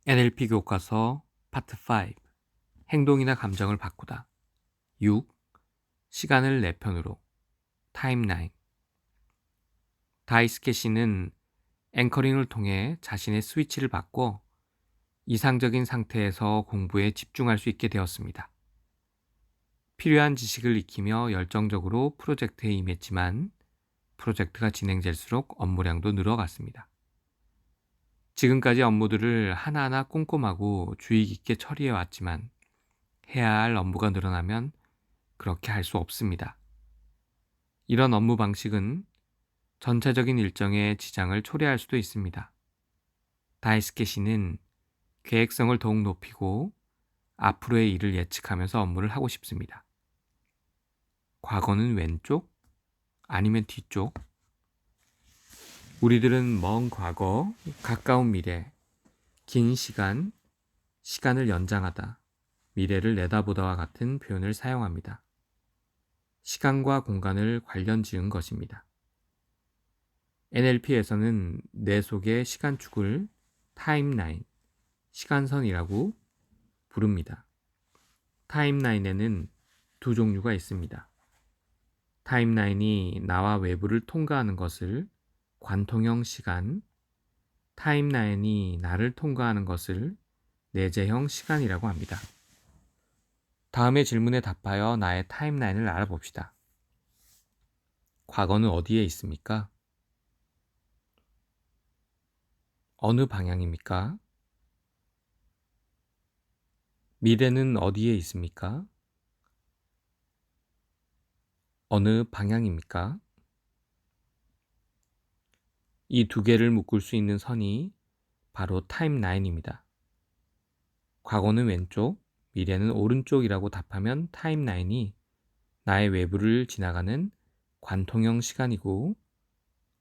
NLP 교과서 파트 5 행동이나 감정을 바꾸다 6 시간을 내 편으로 타임라인 다이스케 씨는 앵커링을 통해 자신의 스위치를 바꿔 이상적인 상태에서 공부에 집중할 수 있게 되었습니다. 필요한 지식을 익히며 열정적으로 프로젝트에 임했지만 프로젝트가 진행될수록 업무량도 늘어갔습니다. 지금까지 업무들을 하나하나 꼼꼼하고 주의 깊게 처리해 왔지만 해야 할 업무가 늘어나면 그렇게 할 수 없습니다. 이런 업무 방식은 전체적인 일정에 지장을 초래할 수도 있습니다. 다이스케 씨는 계획성을 더욱 높이고 앞으로의 일을 예측하면서 업무를 하고 싶습니다. 과거는 왼쪽? 아니면 뒤쪽? 우리들은 먼 과거, 가까운 미래, 긴 시간, 시간을 연장하다, 미래를 내다보다와 같은 표현을 사용합니다. 시간과 공간을 관련 지은 것입니다. NLP에서는 뇌 속의 시간축을 타임라인, 시간선이라고 부릅니다. 타임라인에는 두 종류가 있습니다. 타임라인이 나와 외부를 통과하는 것을 관통형 시간, 타임라인이 나를 통과하는 것을 내재형 시간이라고 합니다. 다음의 질문에 답하여 나의 타임라인을 알아봅시다. 과거는 어디에 있습니까? 어느 방향입니까? 미래는 어디에 있습니까? 어느 방향입니까? 이 두 개를 묶을 수 있는 선이 바로 타임라인입니다. 과거는 왼쪽, 미래는 오른쪽이라고 답하면 타임라인이 나의 외부를 지나가는 관통형 시간이고,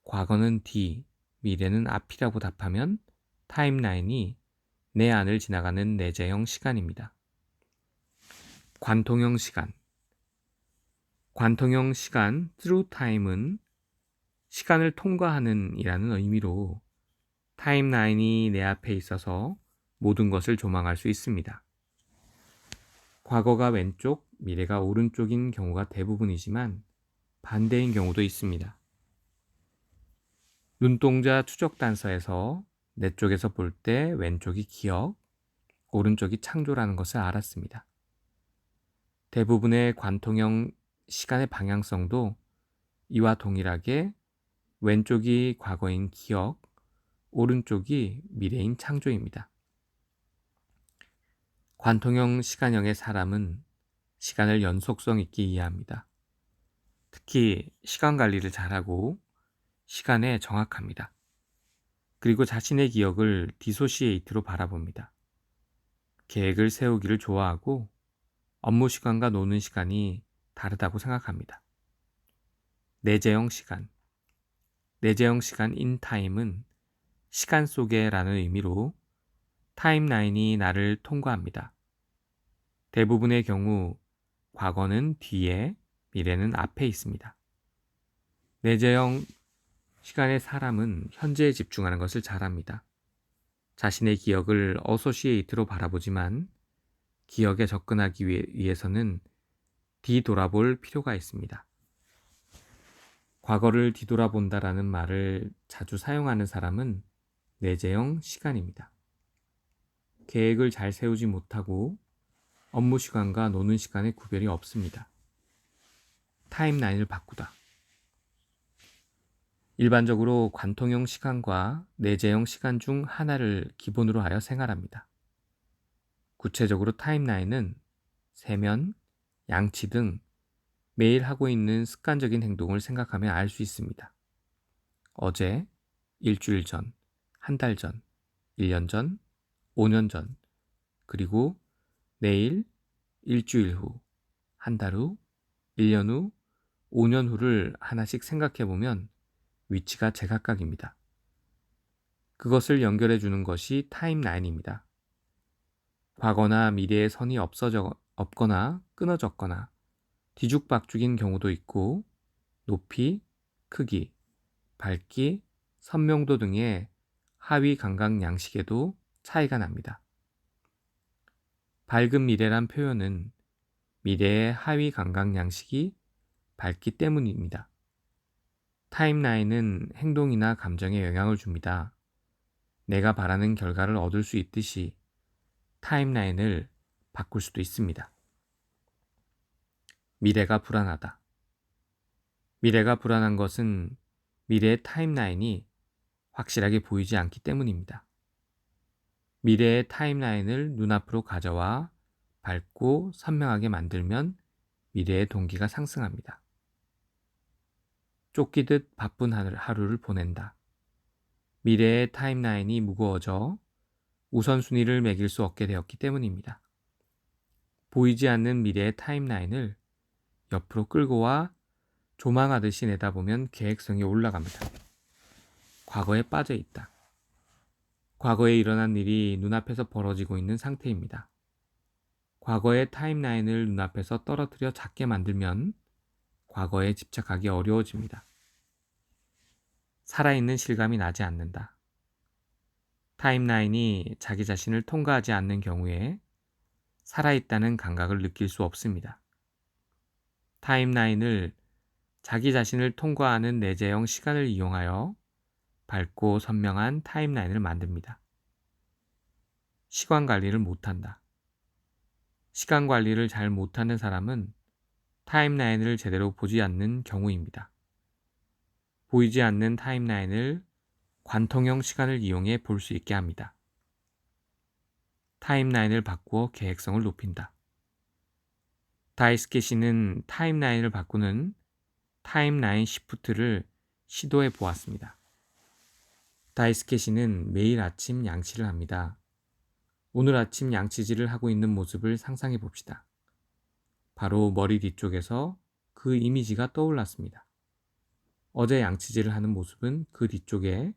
과거는 뒤, 미래는 앞이라고 답하면 타임라인이 내 안을 지나가는 내재형 시간입니다. 관통형 시간. 관통형 시간, through time은 시간을 통과하는 이라는 의미로 타임라인이 내 앞에 있어서 모든 것을 조망할 수 있습니다. 과거가 왼쪽, 미래가 오른쪽인 경우가 대부분이지만 반대인 경우도 있습니다. 눈동자 추적 단서에서 내 쪽에서 볼 때 왼쪽이 기억, 오른쪽이 창조라는 것을 알았습니다. 대부분의 관통형 시간의 방향성도 이와 동일하게 왼쪽이 과거인 기억, 오른쪽이 미래인 창조입니다. 관통형 시간형의 사람은 시간을 연속성 있게 이해합니다. 특히 시간 관리를 잘하고 시간에 정확합니다. 그리고 자신의 기억을 디소시에이트로 바라봅니다. 계획을 세우기를 좋아하고 업무 시간과 노는 시간이 다르다고 생각합니다. 내재형 시간. 내재형 시간 인타임은 시간 속에라는 의미로 타임라인이 나를 통과합니다. 대부분의 경우 과거는 뒤에, 미래는 앞에 있습니다. 내재형 시간의 사람은 현재에 집중하는 것을 잘합니다. 자신의 기억을 어소시에이트로 바라보지만 기억에 접근하기 위해서는 뒤돌아볼 필요가 있습니다. 과거를 뒤돌아본다라는 말을 자주 사용하는 사람은 내재형 시간입니다. 계획을 잘 세우지 못하고 업무 시간과 노는 시간의 구별이 없습니다. 타임라인을 바꾸다. 일반적으로 관통형 시간과 내재형 시간 중 하나를 기본으로 하여 생활합니다. 구체적으로 타임라인은 세면, 양치 등 매일 하고 있는 습관적인 행동을 생각하면 알 수 있습니다. 어제, 일주일 전, 한 달 전, 1년 전, 5년 전, 그리고 내일, 일주일 후, 한 달 후, 1년 후, 5년 후를 하나씩 생각해 보면 위치가 제각각입니다. 그것을 연결해 주는 것이 타임라인입니다. 과거나 미래의 선이 없거나 끊어졌거나 뒤죽박죽인 경우도 있고 높이, 크기, 밝기, 선명도 등의 하위 감각 양식에도 차이가 납니다. 밝은 미래란 표현은 미래의 하위 감각 양식이 밝기 때문입니다. 타임라인은 행동이나 감정에 영향을 줍니다. 내가 바라는 결과를 얻을 수 있듯이 타임라인을 바꿀 수도 있습니다. 미래가 불안하다. 미래가 불안한 것은 미래의 타임라인이 확실하게 보이지 않기 때문입니다. 미래의 타임라인을 눈앞으로 가져와 밝고 선명하게 만들면 미래의 동기가 상승합니다. 쫓기듯 바쁜 하루를 보낸다. 미래의 타임라인이 무거워져 우선순위를 매길 수 없게 되었기 때문입니다. 보이지 않는 미래의 타임라인을 옆으로 끌고 와 조망하듯이 내다보면 계획성이 올라갑니다. 과거에 빠져 있다. 과거에 일어난 일이 눈앞에서 벌어지고 있는 상태입니다. 과거의 타임라인을 눈앞에서 떨어뜨려 작게 만들면 과거에 집착하기 어려워집니다. 살아있는 실감이 나지 않는다. 타임라인이 자기 자신을 통과하지 않는 경우에 살아있다는 감각을 느낄 수 없습니다. 타임라인을 자기 자신을 통과하는 내재형 시간을 이용하여 밝고 선명한 타임라인을 만듭니다. 시간 관리를 못한다. 시간 관리를 잘 못하는 사람은 타임라인을 제대로 보지 않는 경우입니다. 보이지 않는 타임라인을 관통형 시간을 이용해 볼 수 있게 합니다. 타임라인을 바꾸어 계획성을 높인다. 다이스케 씨는 타임라인을 바꾸는 타임라인 시프트를 시도해 보았습니다. 다이스케 씨는 매일 아침 양치를 합니다. 오늘 아침 양치질을 하고 있는 모습을 상상해 봅시다. 바로 머리 뒤쪽에서 그 이미지가 떠올랐습니다. 어제 양치질을 하는 모습은 그 뒤쪽에,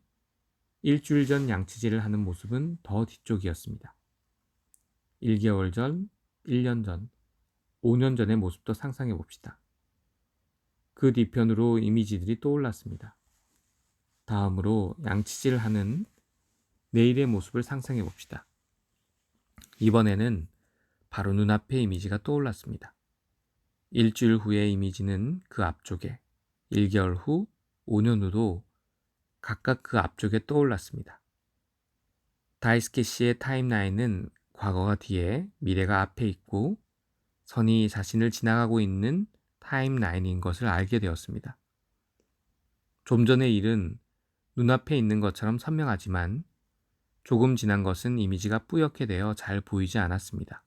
일주일 전 양치질을 하는 모습은 더 뒤쪽이었습니다. 1개월 전, 1년 전, 5년 전의 모습도 상상해 봅시다. 그 뒤편으로 이미지들이 떠올랐습니다. 다음으로 양치질을 하는 내일의 모습을 상상해 봅시다. 이번에는 바로 눈앞의 이미지가 떠올랐습니다. 일주일 후의 이미지는 그 앞쪽에, 1개월 후, 5년 후도 각각 그 앞쪽에 떠올랐습니다. 다이스케 씨의 타임라인은 과거가 뒤에, 미래가 앞에 있고 선이 자신을 지나가고 있는 타임라인인 것을 알게 되었습니다. 좀 전의 일은 눈앞에 있는 것처럼 선명하지만 조금 지난 것은 이미지가 뿌옇게 되어 잘 보이지 않았습니다.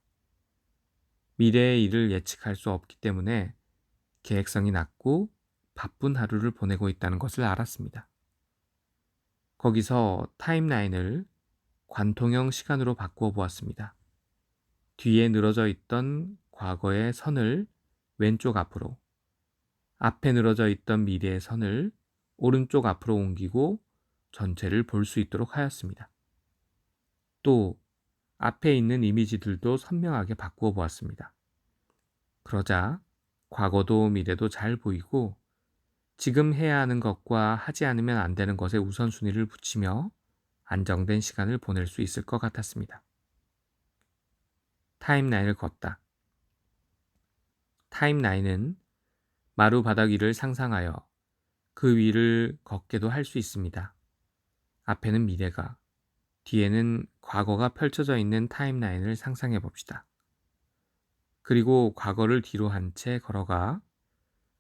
미래의 일을 예측할 수 없기 때문에 계획성이 낮고 바쁜 하루를 보내고 있다는 것을 알았습니다. 거기서 타임라인을 관통형 시간으로 바꾸어 보았습니다. 뒤에 늘어져 있던 과거의 선을 왼쪽 앞으로, 앞에 늘어져 있던 미래의 선을 오른쪽 앞으로 옮기고 전체를 볼 수 있도록 하였습니다. 또 앞에 있는 이미지들도 선명하게 바꾸어 보았습니다. 그러자 과거도 미래도 잘 보이고 지금 해야 하는 것과 하지 않으면 안 되는 것에 우선순위를 붙이며 안정된 시간을 보낼 수 있을 것 같았습니다. 타임라인을 걷다. 타임라인은 마루 바닥 위를 상상하여 그 위를 걷게도 할 수 있습니다. 앞에는 미래가, 뒤에는 과거가 펼쳐져 있는 타임라인을 상상해 봅시다. 그리고 과거를 뒤로 한 채 걸어가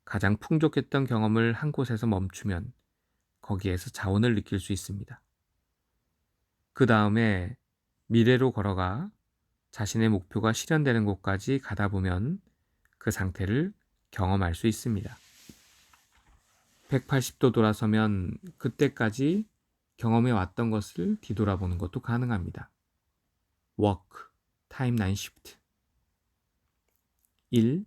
가장 풍족했던 경험을 한 곳에서 멈추면 거기에서 자원을 느낄 수 있습니다. 그 다음에 미래로 걸어가 자신의 목표가 실현되는 곳까지 가다 보면 그 상태를 경험할 수 있습니다. 180도 돌아서면 그때까지 경험해 왔던 것을 뒤돌아보는 것도 가능합니다. 워크, 타임라인 시프트. 1.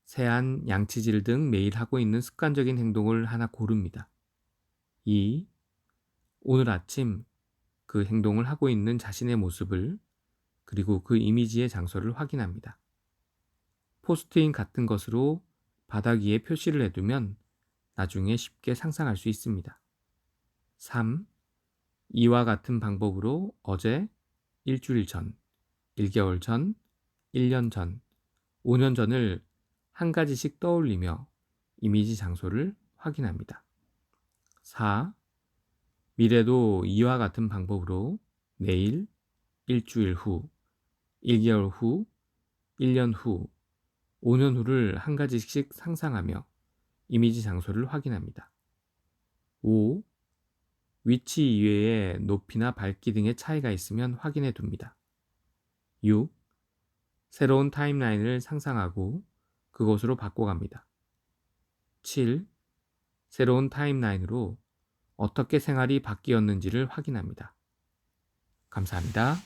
세안, 양치질 등 매일 하고 있는 습관적인 행동을 하나 고릅니다. 2. 오늘 아침 그 행동을 하고 있는 자신의 모습을, 그리고 그 이미지의 장소를 확인합니다. 포스트잇 같은 것으로 바닥 위에 표시를 해두면 나중에 쉽게 상상할 수 있습니다. 3. 이와 같은 방법으로 어제, 일주일 전, 1개월 전, 1년 전, 5년 전을 한 가지씩 떠올리며 이미지 장소를 확인합니다. 4. 미래도 이와 같은 방법으로 내일, 일주일 후, 1개월 후, 1년 후, 5년 후를 한 가지씩 상상하며 이미지 장소를 확인합니다. 5. 위치 이외에 높이나 밝기 등의 차이가 있으면 확인해 둡니다. 6. 새로운 타임라인을 상상하고 그곳으로 바꿔갑니다. 7. 새로운 타임라인으로 어떻게 생활이 바뀌었는지를 확인합니다. 감사합니다.